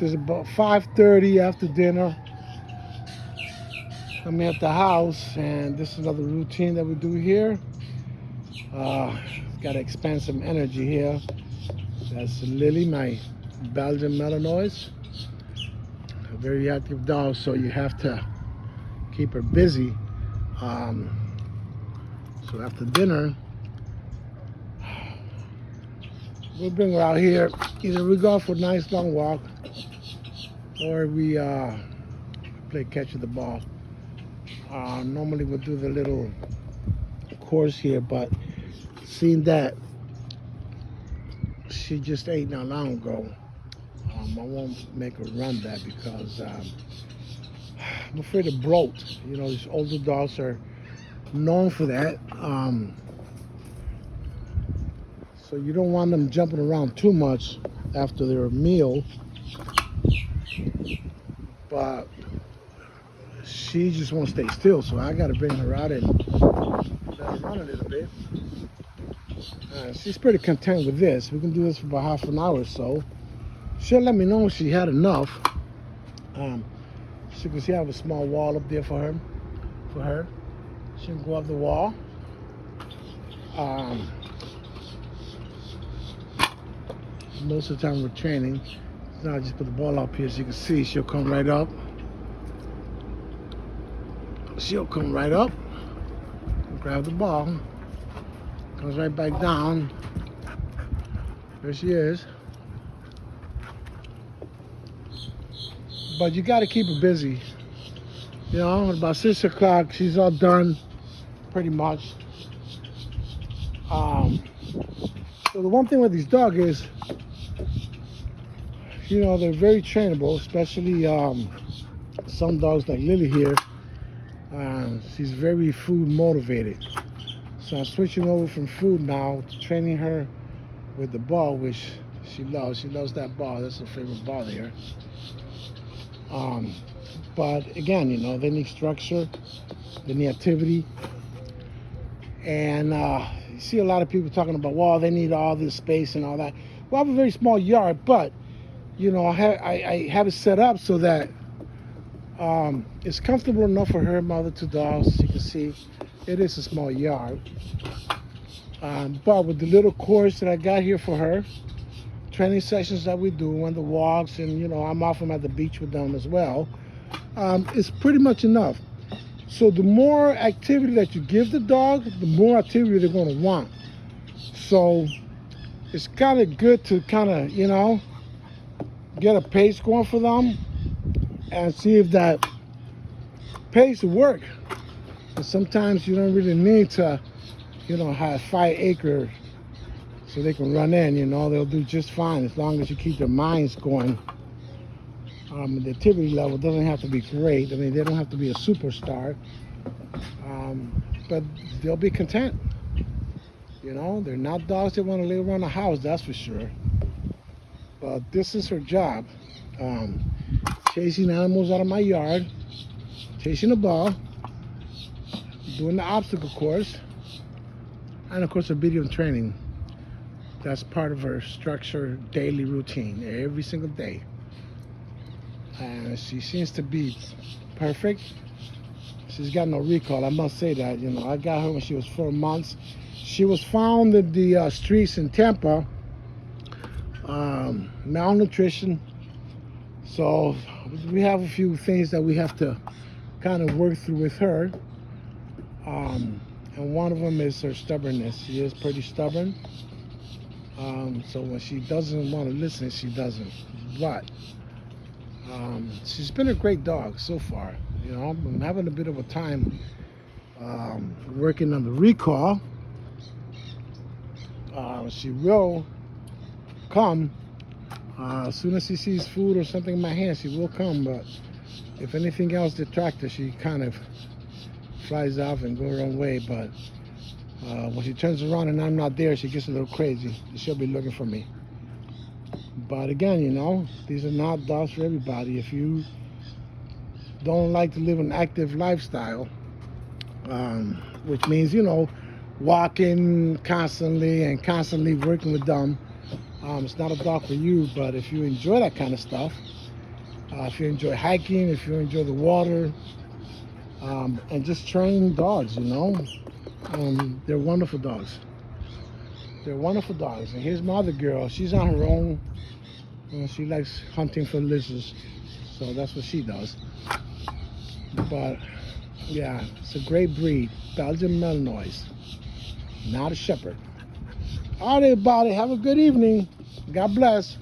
So it's about 5:30 after dinner. I'm at the house, and this is another routine that we do here. Uh, Got to expend some energy here. That's Lily, my Belgian Malinois. A very active dog, so you have to keep her busy. Um, so after dinner, we'll bring her out here. Either we go for a nice long walk, or we play catch with the ball. Normally we'll do the little course here, but seeing that she just ate not long ago, I won't make her run that because I'm afraid of bloat. You know, these older dogs are known for that. So you don't want them jumping around too much after their meal. But she just won't stay still, so I got to bring her out and let her run a little bit. She's pretty content with this. We can do this for about half an hour or so. She'll let me know if she had enough. She can see I have a small wall up there for her. She can go up the wall. Most of the time we're training. Now I just put the ball up here so you can see she'll come right up. She'll come right up, grab the ball, comes right back down. There she is. But you got to keep her busy. You know, at about 6 o'clock, she's all done, pretty much. So the one thing with these dogs is, you know, they're very trainable, especially some dogs like Lily here. She's very food motivated. So I'm switching over from food now to training her with the ball, which she loves. She loves that ball. That's her favorite ball there. But again, you know, they need structure, they need activity. And you see a lot of people talking about, well, they need all this space and all that. Well, I have a very small yard, but, you know, I have it set up so that it's comfortable enough for her and my other two dogs. You can see it is a small yard. But with the little course that I got here for her, training sessions that we do on the walks, and, you know, I'm often at the beach with them as well, it's pretty much enough. So the more activity that you give the dog, the more activity they're going to want. So it's kind of good to kind of, you know, get a pace going for them and see if that pace will work. And sometimes you don't really need to, you know, have 5 acres so they can run in. You know, they'll do just fine as long as you keep their minds going. The activity level doesn't have to be great. I mean, they don't have to be a superstar, but they'll be content. You know, they're not dogs that want to live around the house, that's for sure. But this is her job. Chasing animals out of my yard, chasing the ball, doing the obstacle course, and of course a video training. That's part of her structured daily routine every single day. And she seems to be perfect. She's got no recall, I must say that. You know, I got her when she was 4 months. She was found in the streets in Tampa, malnutrition. So we have a few things that we have to kind of work through with her. And one of them is her stubbornness. She is pretty stubborn. So when she doesn't want to listen, she doesn't. But she's been a great dog so far. You know, I'm having a bit of a time working on the recall. She will come as soon as she sees food or something in my hand. She will come, but if anything else detracts her, she kind of flies off and goes her own way. But when she turns around and I'm not there, she gets a little crazy. She'll be looking for me. But again, you know, these are not dogs for everybody. If you don't like to live an active lifestyle, which means, you know, walking constantly and constantly working with them, it's not a dog for you. But if you enjoy that kind of stuff, If you enjoy hiking, if you enjoy the water, and just train dogs, they're wonderful dogs. They're wonderful dogs. And here's my other girl. She's on her own. She likes hunting for lizards, so that's what she does. But yeah, it's a great breed, Belgian Malinois, not a shepherd. All right, everybody, have a good evening. God bless.